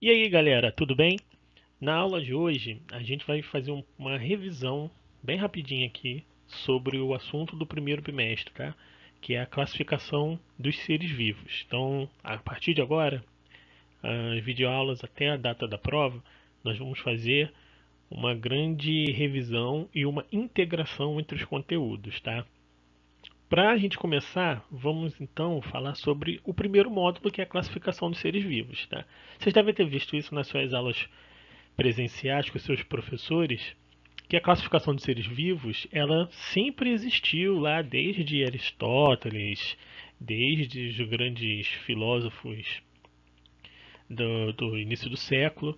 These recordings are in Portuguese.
E aí galera, tudo bem? Na aula de hoje a gente vai fazer uma revisão bem rapidinha aqui sobre o assunto do primeiro bimestre, tá? Que é a classificação dos seres vivos. Então, a partir de agora, as videoaulas até a data da prova, nós vamos fazer uma grande revisão e uma integração entre os conteúdos, tá? Para a gente começar, vamos então falar sobre o primeiro módulo, que é a classificação dos seres vivos, tá? Vocês devem ter visto isso nas suas aulas presenciais com seus professores, que a classificação de seres vivos, ela sempre existiu lá desde Aristóteles, desde os grandes filósofos do início do século,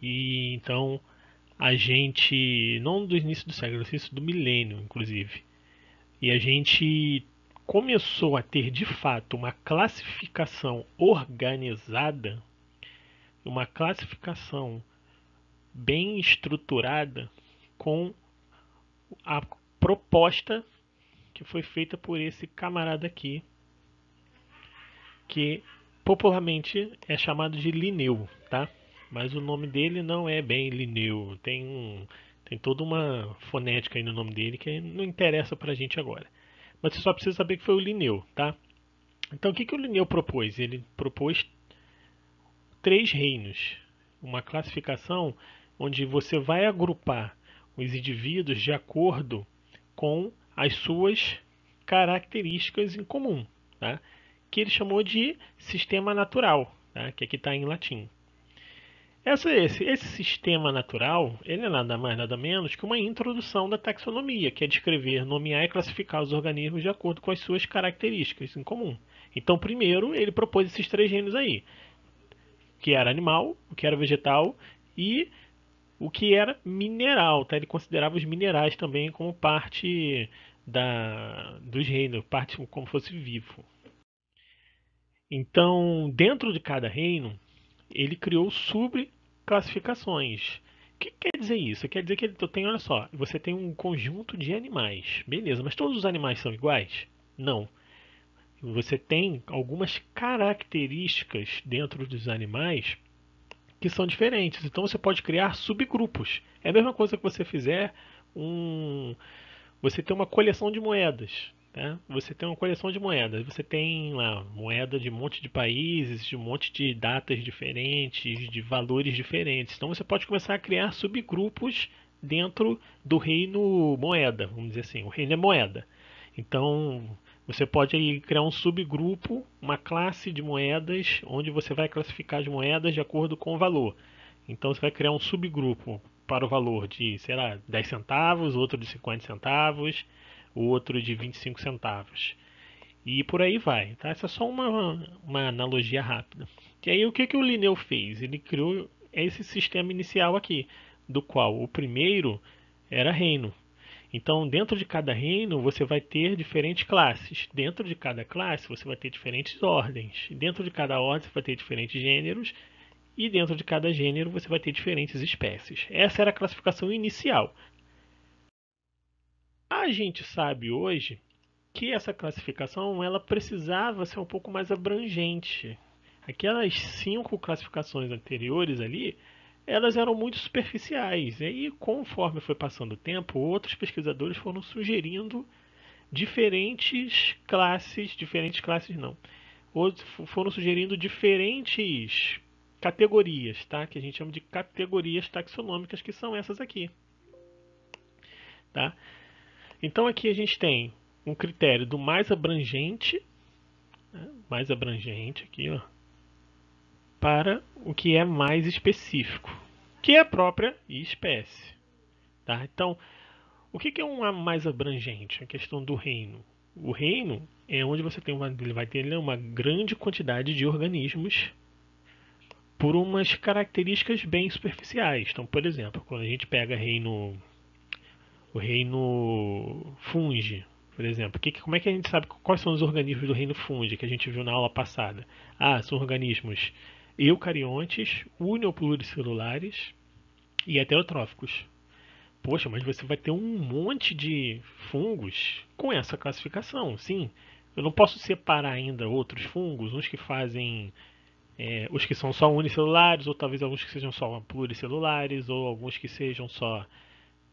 e então a gente, não do início do século, do início do milênio, inclusive, e a gente começou a ter de fato uma classificação organizada, uma classificação bem estruturada com a proposta que foi feita por esse camarada aqui, que popularmente é chamado de Linneu, tá? Mas o nome dele não é bem Linneu, tem toda uma fonética aí no nome dele que não interessa pra gente agora. Mas você só precisa saber que foi o Linneu, tá? Então o que o Linneu propôs? Ele propôs três reinos, uma classificação onde você vai agrupar os indivíduos de acordo com as suas características em comum, tá? Que ele chamou de sistema natural, tá? Que aqui está em latim. Esse sistema natural, ele é nada mais nada menos que uma introdução da taxonomia, que é descrever, nomear e classificar os organismos de acordo com as suas características em comum. Então, primeiro, ele propôs esses três reinos aí, que era animal, o que era vegetal e o que era mineral, tá? Ele considerava os minerais também como parte dos reinos, parte como fosse vivo. Então, dentro de cada reino, ele criou subclassificações. O que quer dizer isso? Quer dizer que ele tem, olha só, você tem um conjunto de animais, beleza, mas todos os animais são iguais? Não. Você tem algumas características dentro dos animais que são diferentes. Então você pode criar subgrupos. É a mesma coisa que você fizer um. Você tem uma coleção de moedas. Tá? Você tem uma coleção de moedas. Você tem lá moeda de um monte de países, de um monte de datas diferentes, de valores diferentes. Então você pode começar a criar subgrupos dentro do reino moeda. Vamos dizer assim, o reino é moeda. Então você pode aí criar um subgrupo, uma classe de moedas, onde você vai classificar as moedas de acordo com o valor. Então você vai criar um subgrupo para o valor de, sei lá, 10 centavos, outro de 50 centavos, o outro de 25 centavos. E por aí vai, tá? Essa é só uma analogia rápida. E aí o que o Linneu fez? Ele criou esse sistema inicial aqui, do qual o primeiro era reino. Então, dentro de cada reino, você vai ter diferentes classes. Dentro de cada classe, você vai ter diferentes ordens. Dentro de cada ordem, você vai ter diferentes gêneros. E dentro de cada gênero, você vai ter diferentes espécies. Essa era a classificação inicial. A gente sabe hoje que essa classificação ela precisava ser um pouco mais abrangente. Aquelas 5 classificações anteriores ali, elas eram muito superficiais. E aí, conforme foi passando o tempo, outros pesquisadores foram sugerindo diferentes classes não, outros foram sugerindo diferentes categorias, tá? Que a gente chama de categorias taxonômicas, que são essas aqui, tá? Então aqui a gente tem um critério do mais abrangente, né? Mais abrangente aqui, ó, para o que é mais específico, que é a própria espécie, tá? Então, o que é um mais abrangente? A questão do reino. O reino é onde você ele vai ter uma grande quantidade de organismos por umas características bem superficiais. Então, por exemplo, quando a gente pega o reino fungi, por exemplo, como é que a gente sabe quais são os organismos do reino fungi que a gente viu na aula passada? Ah, são organismos eucariontes, unopluricelulares e heterotróficos. Poxa, mas você vai ter um monte de fungos com essa classificação, sim. Eu não posso separar ainda outros fungos, uns que fazem os que são só unicelulares, ou talvez alguns que sejam só pluricelulares, ou alguns que sejam só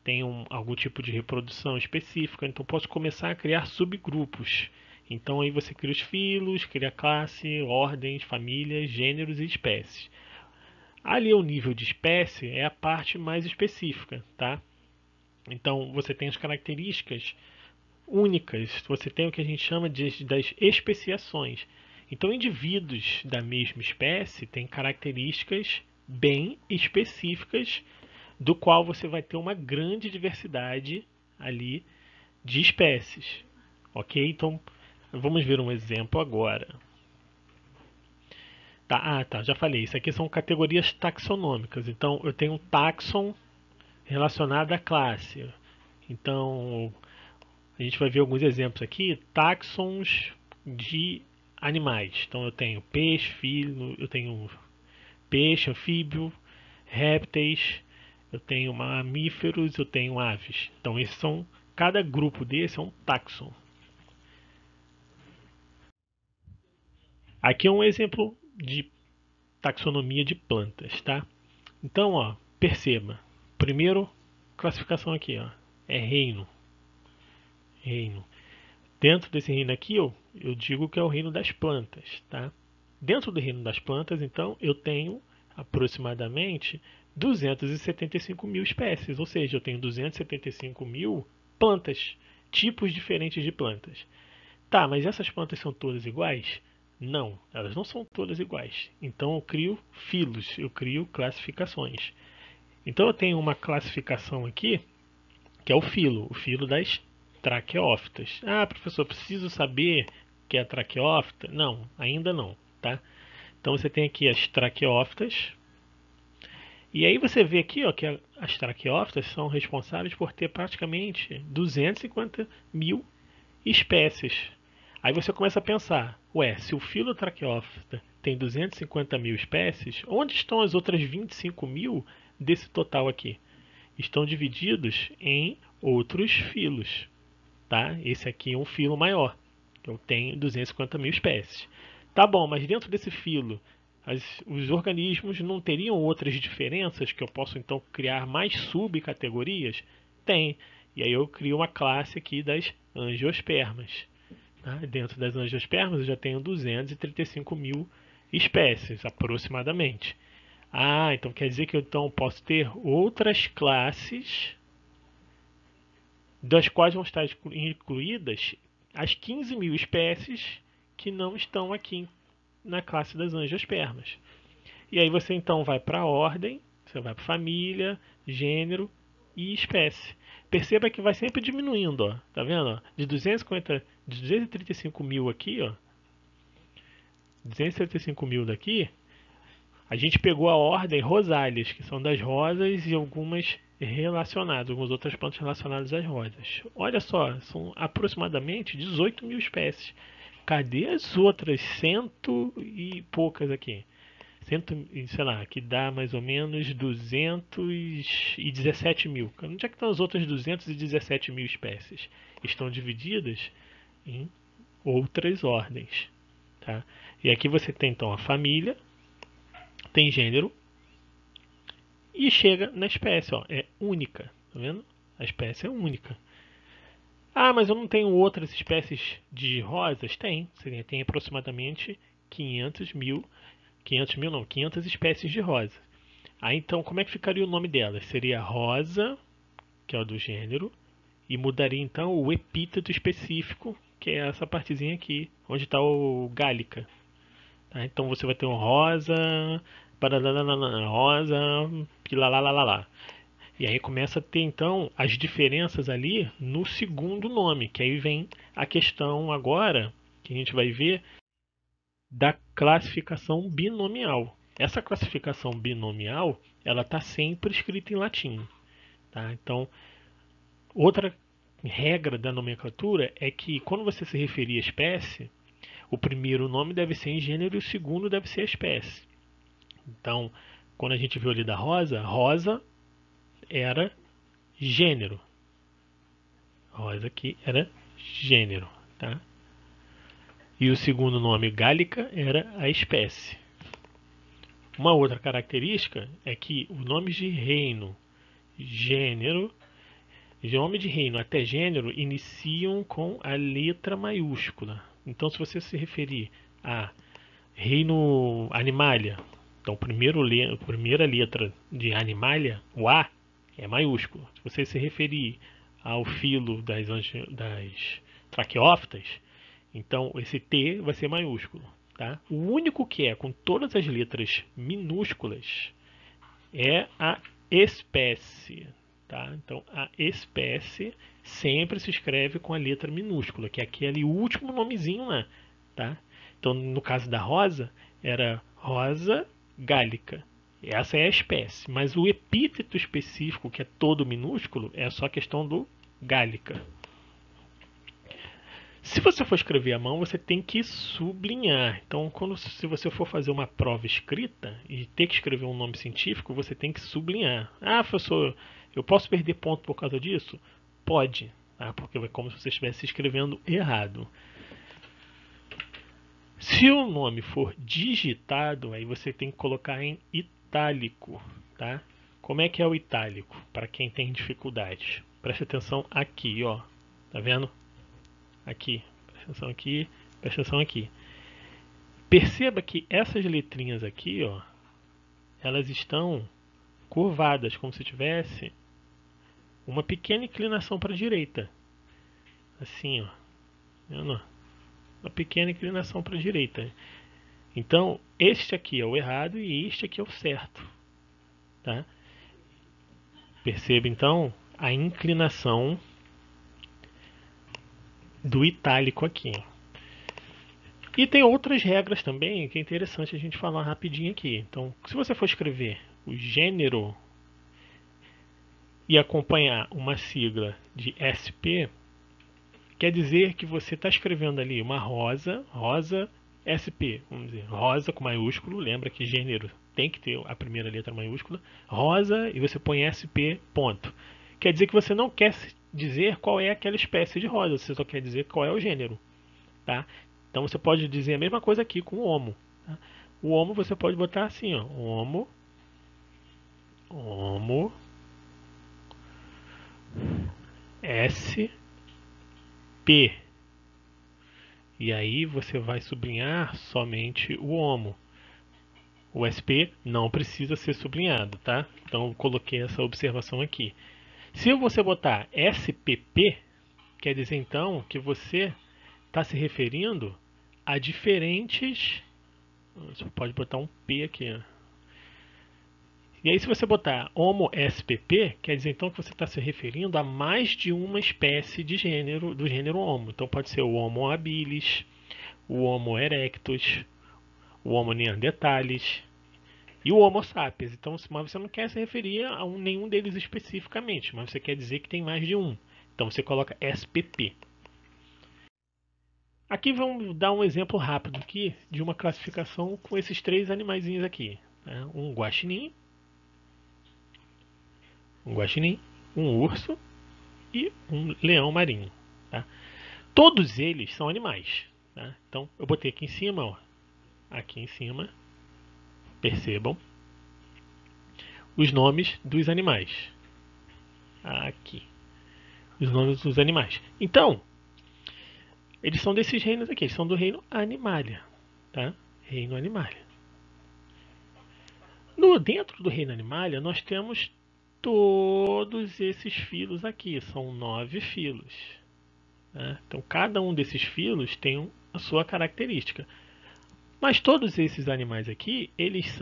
tenham algum tipo de reprodução específica. Então posso começar a criar subgrupos. Então aí você cria os filos, cria classe, ordens, famílias, gêneros e espécies. Ali o nível de espécie é a parte mais específica, tá? Então você tem as características únicas, você tem o que a gente chama das especiações. Então, indivíduos da mesma espécie têm características bem específicas, do qual você vai ter uma grande diversidade ali de espécies. Ok? Então, vamos ver um exemplo agora. Tá, já falei. Isso aqui são categorias taxonômicas. Então, eu tenho um taxon relacionado à classe. Então, a gente vai ver alguns exemplos aqui, taxons de animais. Então eu tenho peixe, filo, eu tenho peixe, anfíbio, répteis, eu tenho mamíferos, eu tenho aves. Então esses são, cada grupo desse é um taxon. Aqui é um exemplo de taxonomia de plantas, tá? Então, ó, perceba. Primeiro, classificação aqui, ó, é reino. Reino. Dentro desse reino aqui, eu digo que é o reino das plantas, tá? Dentro do reino das plantas, então, eu tenho aproximadamente 275 mil espécies, ou seja, eu tenho 275 mil plantas, tipos diferentes de plantas. Tá, mas essas plantas são todas iguais? Não, elas não são todas iguais. Então eu crio filos, eu crio classificações. Então eu tenho uma classificação aqui, que é o filo das traqueófitas. Ah, professor, preciso saber que é a traqueófita? Não, ainda não, tá? Então você tem aqui as traqueófitas. E aí você vê aqui, ó, que as traqueófitas são responsáveis por ter praticamente 250 mil espécies. Aí você começa a pensar, ué, se o filo traqueófita tem 250 mil espécies, onde estão as outras 25 mil desse total aqui? Estão divididos em outros filos, tá? Esse aqui é um filo maior, que eu tenho 250 mil espécies. Tá bom, mas dentro desse filo, os organismos não teriam outras diferenças que eu posso então criar mais subcategorias? Tem. E aí eu crio uma classe aqui das angiospermas. Tá? Dentro das angiospermas eu já tenho 235 mil espécies, aproximadamente. Ah, então quer dizer que eu então posso ter outras classes das quais vão estar incluídas as 15 mil espécies que não estão aqui na classe das angiospermas. E aí você então vai para a ordem, você vai para família, gênero e espécie. Perceba que vai sempre diminuindo, ó. Tá vendo? Ó? De 235 mil aqui, ó. 235 mil daqui, a gente pegou a ordem rosálias, que são das rosas e algumas relacionadas, algumas outras plantas relacionadas às rosas. Olha só, são aproximadamente 18 mil espécies. Cadê as outras cento e poucas aqui? Sei lá, que dá mais ou menos 217 mil. Onde é que estão as outras 217 mil espécies? Estão divididas em outras ordens. Tá? E aqui você tem então a família, tem gênero e chega na espécie, ó, é única, tá vendo? A espécie é única. Ah, mas eu não tenho outras espécies de rosas? Tem, você tem aproximadamente 500 espécies de rosa. Aí então, como é que ficaria o nome delas? Seria rosa, que é o do gênero, e mudaria então o epíteto específico, que é essa partezinha aqui, onde está o gálica. Tá? Então você vai ter um rosa, rosa, pilalalala. E aí começa a ter então as diferenças ali no segundo nome, que aí vem a questão agora, que a gente vai ver, da classificação binomial. Essa classificação binomial, ela está sempre escrita em latim. Tá? Então, outra regra da nomenclatura é que quando você se referir à espécie, o primeiro nome deve ser em gênero e o segundo deve ser a espécie. Então, quando a gente viu ali da rosa, rosa era gênero. Rosa aqui era gênero, tá? E o segundo nome, gálica, era a espécie. Uma outra característica é que os nomes de reino, gênero, de nome de reino até gênero iniciam com a letra maiúscula. Então, se você se referir a reino Animalia, então a primeira letra de Animalia, o A, é maiúsculo. Se você se referir ao filo das traqueófitas, então esse T vai ser maiúsculo. Tá? O único que é com todas as letras minúsculas é a espécie. Tá? Então a espécie sempre se escreve com a letra minúscula, que é aquele último nomezinho lá. Tá? Então no caso da rosa, era rosa gálica. Essa é a espécie, mas o epíteto específico, que é todo minúsculo, é só questão do gálica. Se você for escrever à mão, você tem que sublinhar. Então, se você for fazer uma prova escrita e ter que escrever um nome científico, você tem que sublinhar. Ah, professor, eu posso perder ponto por causa disso? Pode, tá? Porque é como se você estivesse escrevendo errado. Se o nome for digitado, aí você tem que colocar em itálico, tá? Como é que é o itálico? Para quem tem dificuldade, preste atenção aqui, ó. Tá vendo? Aqui, presta atenção aqui, presta atenção aqui. Perceba que essas letrinhas aqui, ó, elas estão curvadas, como se tivesse uma pequena inclinação para a direita. Assim, ó. Vendo? Uma pequena inclinação para a direita. Então, este aqui é o errado e este aqui é o certo. Tá? Perceba, então, a inclinação do itálico aqui. E tem outras regras também que é interessante a gente falar rapidinho aqui. Então, se você for escrever o gênero e acompanhar uma sigla de SP, quer dizer que você está escrevendo ali uma rosa, rosa SP, vamos dizer, rosa com maiúsculo, lembra que gênero tem que ter a primeira letra maiúscula, rosa e você põe SP, ponto. Quer dizer que você não quer dizer qual é aquela espécie de rosa, você só quer dizer qual é o gênero. Tá? Então você pode dizer a mesma coisa aqui com o homo. Tá? O homo você pode botar assim, ó, homo, homo, SP. E aí você vai sublinhar somente o homo. O SP não precisa ser sublinhado, tá? Então eu coloquei essa observação aqui. Se você botar SPP, quer dizer então que você está se referindo a diferentes. Você pode botar um P aqui. E aí, se você botar Homo SPP, quer dizer então que você está se referindo a mais de uma espécie de gênero, do gênero Homo. Então pode ser o Homo habilis, o Homo erectus, o Homo neanderthalis e o Homo sapiens. Então, mas você não quer se referir a nenhum deles especificamente, mas você quer dizer que tem mais de um. Então você coloca SPP. Aqui vamos dar um exemplo rápido aqui de uma classificação com esses três animaizinhos aqui. Né? Um guaxinim, um urso e um leão marinho. Tá? Todos eles são animais. Tá? Então eu botei aqui em cima, ó, aqui em cima, percebam os nomes dos animais. Aqui, os nomes dos animais. Então, eles são desses reinos aqui, eles são do reino Animalia. Tá? Reino Animalia. Dentro do reino Animalia, nós temos todos esses filos aqui, são 9 filos. Né? Então, cada um desses filos tem a sua característica. Mas todos esses animais aqui, eles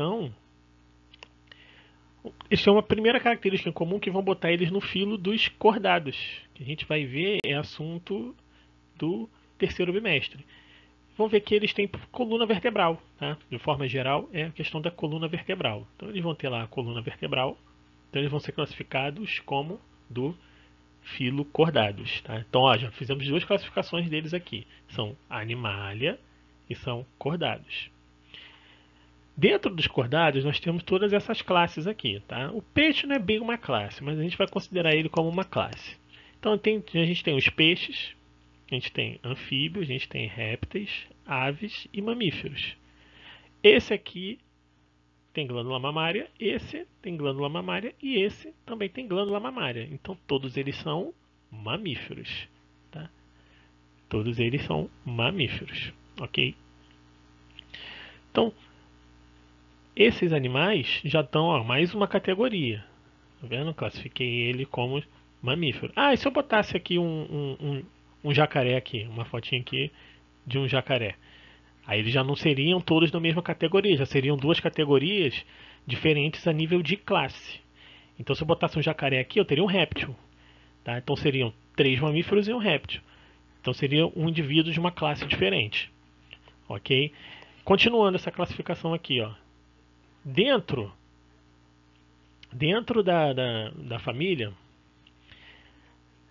têm uma primeira característica em comum que vão botar eles no filo dos cordados. Que a gente vai ver é assunto do terceiro bimestre. Vão ver que eles têm coluna vertebral. Tá? De forma geral, é a questão da coluna vertebral. Então, eles vão ter lá a coluna vertebral. Então, eles vão ser classificados como do filo cordados. Tá? Então, ó, já fizemos duas classificações deles aqui. São Animalia e são cordados. Dentro dos cordados, nós temos todas essas classes aqui. Tá? O peixe não é bem uma classe, mas a gente vai considerar ele como uma classe. Então, a gente tem os peixes, a gente tem anfíbios, a gente tem répteis, aves e mamíferos. Esse aqui tem glândula mamária, esse tem glândula mamária e esse também tem glândula mamária. Então todos eles são mamíferos, tá? Todos eles são mamíferos, ok? Então, esses animais já estão, mais uma categoria. Tá vendo? Classifiquei ele como mamífero. E se eu botasse aqui um jacaré aqui, uma fotinha aqui de um jacaré? Aí eles já não seriam todos na mesma categoria, já seriam duas categorias diferentes a nível de classe. Então se eu botasse um jacaré aqui, eu teria um réptil. Tá? Então seriam 3 mamíferos e um réptil. Então seria um indivíduo de uma classe diferente. Ok? Continuando essa classificação aqui, ó. Dentro da família,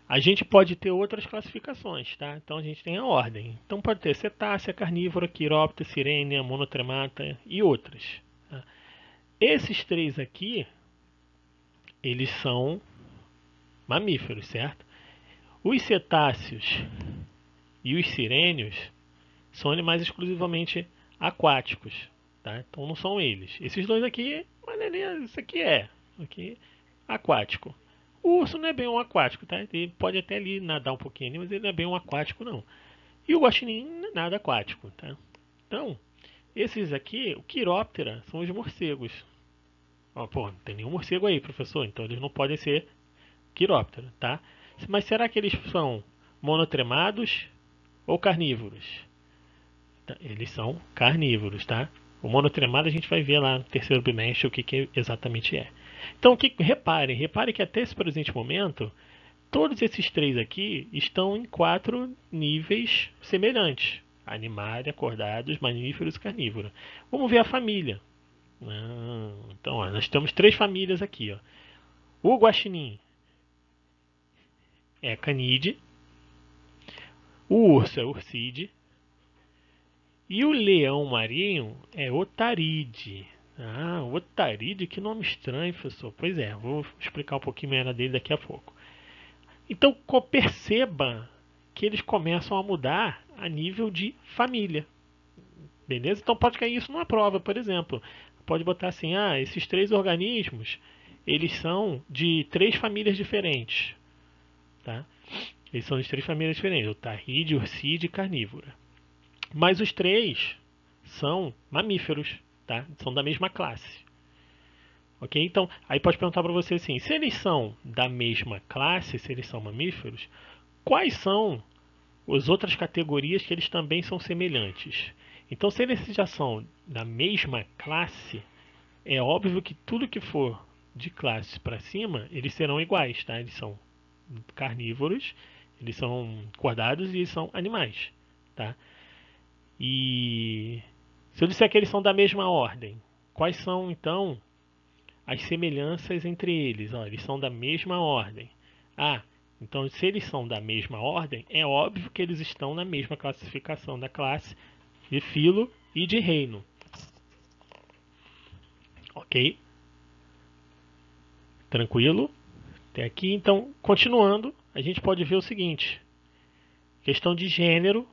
a gente pode ter outras classificações, tá? Então a gente tem a ordem. Então pode ter cetácea, carnívora, quiróptera, sirênia, monotremata e outras. Tá? Esses 3 aqui, eles são mamíferos, certo? Os cetáceos e os sirênios são animais exclusivamente aquáticos, tá? Então não são eles. Esses dois aqui, isso aqui é aquático. O urso não é bem um aquático, tá? Ele pode até ali nadar um pouquinho, mas ele não é bem um aquático, não. E o guaxinim não é nada aquático, tá? Então, esses aqui, o quiróptera, são os morcegos. Não tem nenhum morcego aí, professor, então eles não podem ser quiróptera, tá? Mas será que eles são monotremados ou carnívoros? Eles são carnívoros, tá? O monotremado a gente vai ver lá no terceiro bimestre o que exatamente é. Então, repare que até esse presente momento, todos esses 3 aqui estão em 4 níveis semelhantes. Animária, acordados, mamíferos e carnívoro. Vamos ver a família. Então, nós temos 3 famílias aqui. Ó. O guaxinim é canídeo. O urso é ursídeo. E o leão marinho é otarídeo. Otarídeo, que nome estranho, professor. Pois é, vou explicar um pouquinho melhor dele daqui a pouco. Então, perceba que eles começam a mudar a nível de família. Beleza? Então, pode cair isso numa prova, por exemplo. Pode botar assim, esses 3 organismos, eles são de 3 famílias diferentes. Tá? Eles são de 3 famílias diferentes. Otarídeo, ursídeo e carnívora. Mas os 3 são mamíferos, tá? São da mesma classe. Ok? Então, aí pode perguntar para você assim, se eles são da mesma classe, se eles são mamíferos, quais são as outras categorias que eles também são semelhantes? Então, se eles já são da mesma classe, é óbvio que tudo que for de classe para cima, eles serão iguais, tá? Eles são carnívoros, eles são acordados e eles são animais, tá? E se eu disser que eles são da mesma ordem, quais são então as semelhanças entre eles? Eles são da mesma ordem. Então se eles são da mesma ordem, é óbvio que eles estão na mesma classificação da classe de filo e de reino. Ok? Tranquilo? Até aqui, então, continuando, a gente pode ver o seguinte. Questão de gênero.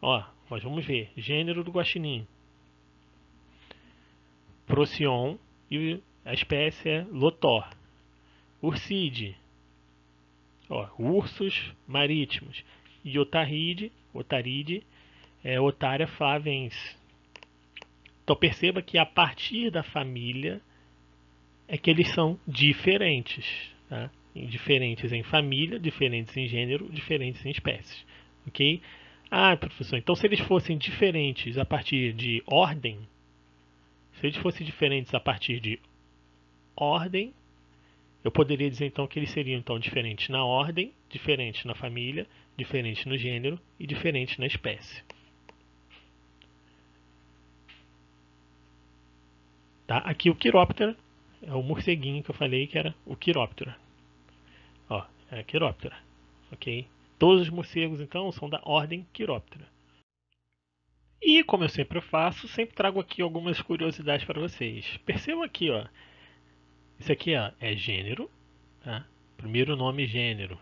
Nós vamos ver. Gênero do guaxinim. Procyon. E a espécie é Lotor. Ursídeo. Ursos marítimos. E otarídeo é Otaria flaviensis. Então perceba que a partir da família é que eles são diferentes. Tá? Diferentes em família, diferentes em gênero, diferentes em espécies. Ok? Professor, então se eles fossem diferentes a partir de ordem, eu poderia dizer então que eles seriam então diferentes na ordem, diferentes na família, diferentes no gênero e diferentes na espécie. Tá? Aqui o quiróptera é o morceguinho que eu falei que era o quiróptera. É a quiróptera. Ok? Todos os morcegos, então, são da ordem Quiróptera. E, como eu sempre faço, sempre trago aqui algumas curiosidades para vocês. Percebam aqui, isso aqui é gênero. Tá? Primeiro nome, gênero.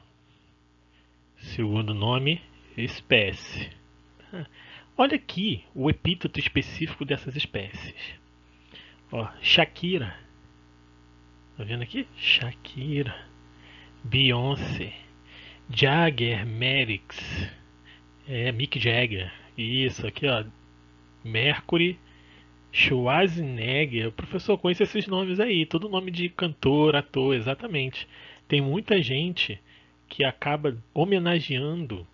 Segundo nome, espécie. Tá? Olha aqui o epíteto específico dessas espécies. Ó, Shakira. Tá vendo aqui? Shakira. Beyoncé. Jagger Maddox. Mick Jagger. Isso, aqui ó. Mercury. Schwarzenegger. O professor conhece esses nomes aí. Todo nome de cantor, ator, exatamente. Tem muita gente que acaba homenageando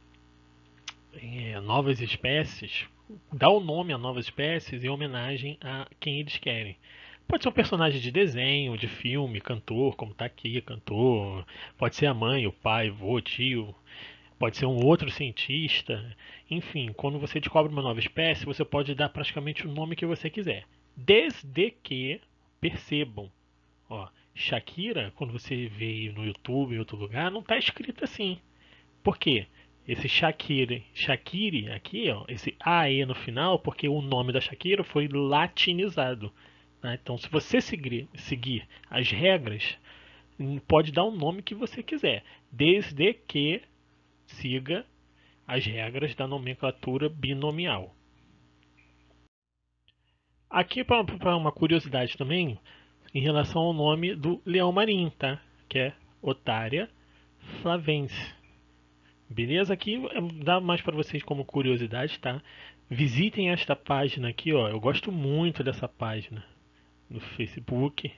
novas espécies, dá o nome a novas espécies em homenagem a quem eles querem. Pode ser um personagem de desenho, de filme, cantor, como tá aqui, cantor. Pode ser a mãe, o pai, vô, tio. Pode ser um outro cientista. Enfim, quando você descobre uma nova espécie, você pode dar praticamente o nome que você quiser. Desde que percebam, ó, Shakira, quando você vê no YouTube, em outro lugar, não está escrito assim. Por quê? Esse Shakiri aqui, ó, esse AE no final, porque o nome da Shakira foi latinizado. Né? Então, se você seguir as regras, pode dar o nome que você quiser, desde que siga as regras da nomenclatura binomial. Aqui para uma curiosidade também, em relação ao nome do leão marinho, tá? Que é Otária flavense. Beleza? Aqui dá mais para vocês como curiosidade, tá? Visitem esta página aqui, ó. Eu gosto muito dessa página no Facebook.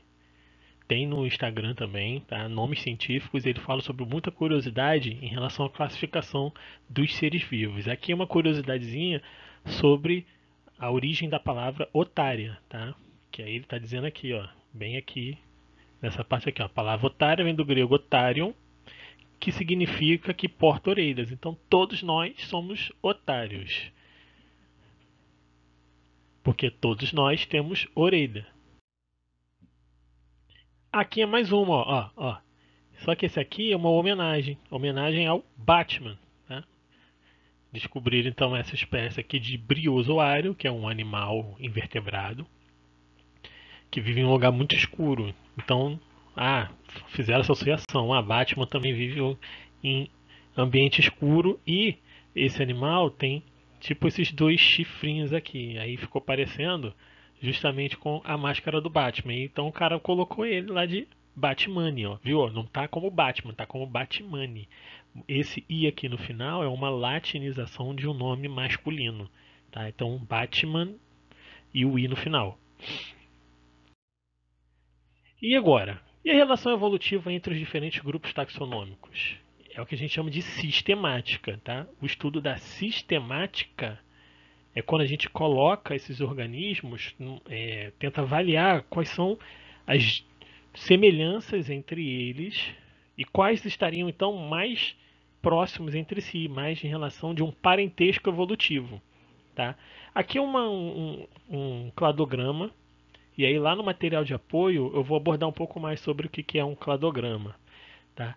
Tem no Instagram também, tá? Nomes científicos. Ele fala sobre muita curiosidade em relação à classificação dos seres vivos. Aqui é uma curiosidadezinha sobre a origem da palavra otária, tá? Que aí ele está dizendo aqui, ó, bem aqui nessa parte aqui, ó. A palavra otária vem do grego otarion, que significa que porta orelhas. Então todos nós somos otários, porque todos nós temos orelha. Aqui é mais uma, ó. Só que esse aqui é uma homenagem ao Batman. Tá? Descobrir então essa espécie aqui de briozoário, que é um animal invertebrado que vive em um lugar muito escuro. Então, fizeram essa associação. Batman também vive em ambiente escuro e esse animal tem tipo esses dois chifrinhos aqui. Aí ficou parecendo justamente com a máscara do Batman. Então o cara colocou ele lá de Batman, ó, viu? Não tá como Batman, tá como Batman. Esse i aqui no final é uma latinização de um nome masculino, tá? Então Batman e o i no final. E agora? E a relação evolutiva entre os diferentes grupos taxonômicos? É o que a gente chama de sistemática, tá? O estudo da sistemática é quando a gente coloca esses organismos, tenta avaliar quais são as semelhanças entre eles e quais estariam então mais próximos entre si, mais em relação de um parentesco evolutivo, tá? Aqui é um cladograma. E aí lá no material de apoio eu vou abordar um pouco mais sobre o que é um cladograma. Tá?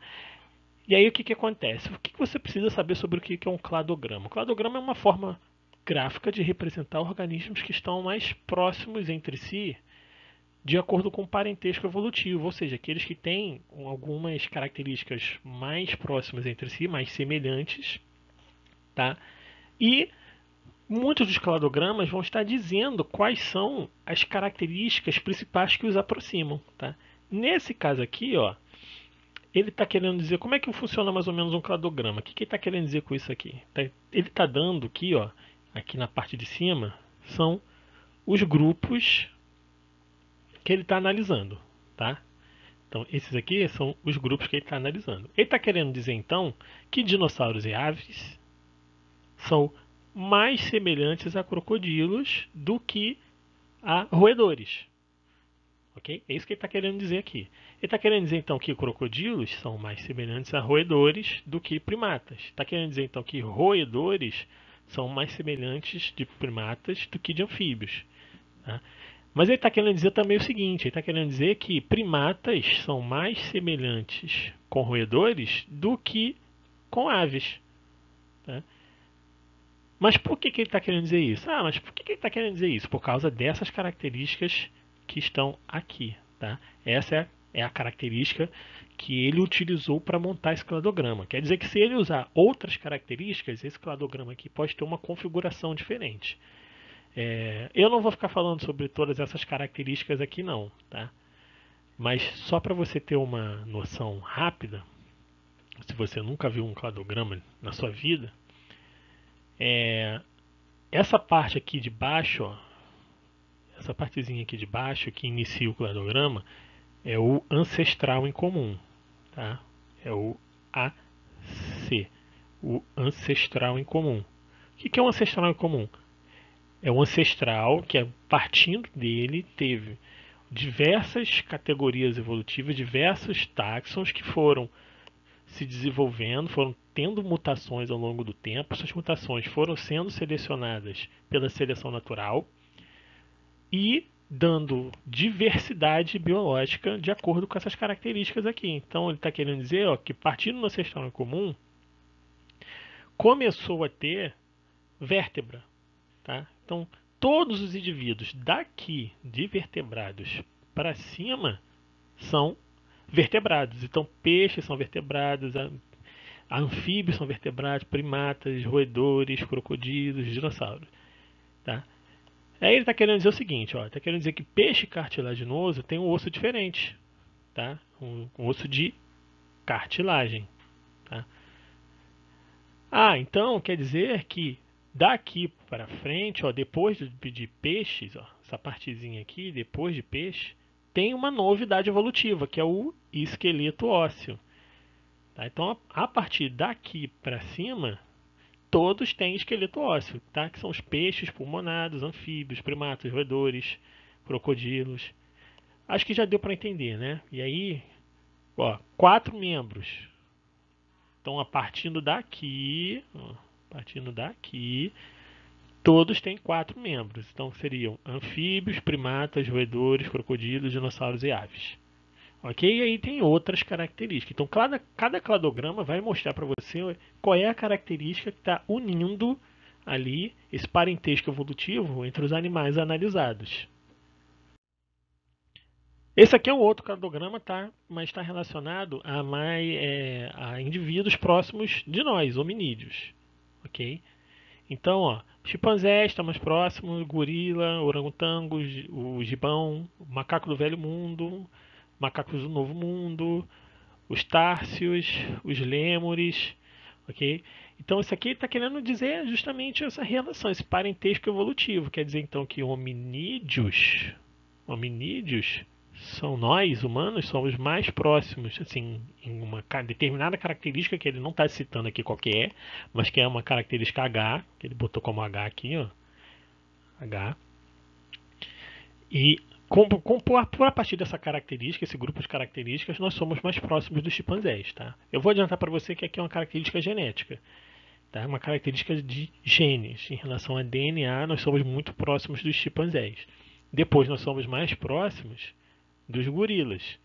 E aí o que acontece? O que você precisa saber sobre o que é um cladograma? O cladograma é uma forma gráfica de representar organismos que estão mais próximos entre si de acordo com o parentesco evolutivo, ou seja, aqueles que têm algumas características mais próximas entre si, mais semelhantes, tá? E muitos dos cladogramas vão estar dizendo quais são as características principais que os aproximam. Tá? Nesse caso aqui, ó, ele está querendo dizer como é que funciona mais ou menos um cladograma. O que ele está querendo dizer com isso aqui? Ele está dando aqui, ó, aqui na parte de cima, são os grupos que ele está analisando. Tá? Então, esses aqui são os grupos que ele está analisando. Ele está querendo dizer, então, que dinossauros e aves são mais semelhantes a crocodilos do que a roedores. Ok? É isso que ele está querendo dizer aqui. Ele está querendo dizer então que crocodilos são mais semelhantes a roedores do que primatas. Está querendo dizer então que roedores são mais semelhantes de primatas do que de anfíbios. Tá? Mas ele está querendo dizer também o seguinte: ele está querendo dizer que primatas são mais semelhantes com roedores do que com aves. Tá? Mas por que ele está querendo dizer isso? Mas por que ele está querendo dizer isso? Por causa dessas características que estão aqui. Tá? Essa é a característica que ele utilizou para montar esse cladograma. Quer dizer que se ele usar outras características, esse cladograma aqui pode ter uma configuração diferente. Eu não vou ficar falando sobre todas essas características aqui não, tá? Mas só para você ter uma noção rápida, se você nunca viu um cladograma na sua vida, essa parte aqui de baixo, ó, essa partezinha aqui de baixo que inicia o cladograma é o ancestral em comum, tá? É o AC, o ancestral em comum. O que é um ancestral em comum? É um ancestral que, partindo dele, teve diversas categorias evolutivas, diversos táxons que foram se desenvolvendo, foram tendo mutações ao longo do tempo. Essas mutações foram sendo selecionadas pela seleção natural e dando diversidade biológica de acordo com essas características aqui. Então ele está querendo dizer que partindo do ancestral em comum, começou a ter vértebra. Tá? Então todos os indivíduos daqui de vertebrados para cima são vertebrados. Então peixes são vertebrados, anfíbios são vertebrados, primatas, roedores, crocodilos, dinossauros. Tá? Aí ele está querendo dizer o seguinte, está querendo dizer que peixe cartilaginoso tem um osso diferente, tá? Um osso de cartilagem. Tá? Então quer dizer que daqui para frente, depois de peixes, essa partezinha aqui, depois de peixe, tem uma novidade evolutiva, que é o esqueleto ósseo. Tá? Então a partir daqui para cima, todos têm esqueleto ósseo, tá? Que são os peixes pulmonados, anfíbios, primatas, roedores, crocodilos. Acho que já deu para entender, né? E aí, 4 membros. Então, partindo daqui, todos têm 4 membros. Então, seriam anfíbios, primatas, roedores, crocodilos, dinossauros e aves. Ok? E aí tem outras características. Então, cada cladograma vai mostrar para você qual é a característica que está unindo ali esse parentesco evolutivo entre os animais analisados. Esse aqui é um outro cladograma, tá? Mas está relacionado a indivíduos próximos de nós, hominídeos. Ok? Então, chimpanzé está mais próximo, gorila, orangotango, o gibão, o macaco do velho mundo, macacos do novo mundo, os társios, os lêmures, ok? Então isso aqui está querendo dizer justamente essa relação, esse parentesco evolutivo. Quer dizer então que hominídeos são nós, humanos, somos mais próximos, assim, em uma determinada característica que ele não está citando aqui qual que é, mas que é uma característica H, que ele botou como H aqui, H. E a partir dessa característica, esse grupo de características, nós somos mais próximos dos chimpanzés, tá? Eu vou adiantar para você que aqui é uma característica genética, tá? Uma característica de genes. Em relação a DNA, nós somos muito próximos dos chimpanzés. Depois nós somos mais próximos dos gorilas,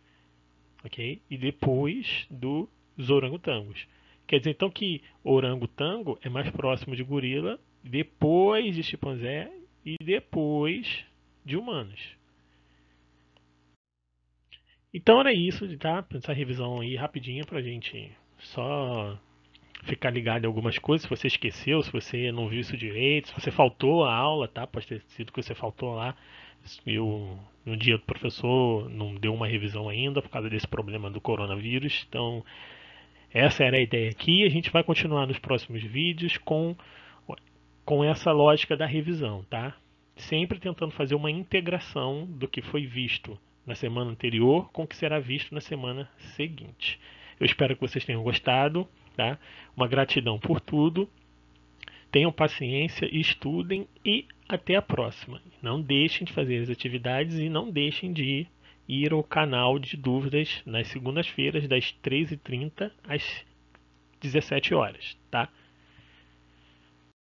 ok? E depois dos orangotangos. Quer dizer então que orangotango é mais próximo de gorila, depois de chimpanzé e depois de humanos. Então era isso, tá? Essa revisão aí rapidinha pra gente só ficar ligado em algumas coisas. Se você esqueceu, se você não viu isso direito, se você faltou a aula, tá? Pode ter sido que você faltou lá. No dia do professor não deu uma revisão ainda por causa desse problema do coronavírus. Então essa era a ideia aqui. A gente vai continuar nos próximos vídeos com essa lógica da revisão, tá? Sempre tentando fazer uma integração do que foi visto na semana anterior com o que será visto na semana seguinte. Eu espero que vocês tenham gostado, tá? Uma gratidão por tudo. Tenham paciência, estudem e até a próxima. Não deixem de fazer as atividades e não deixem de ir ao canal de dúvidas nas segundas-feiras das 13h30 às 17 horas, tá?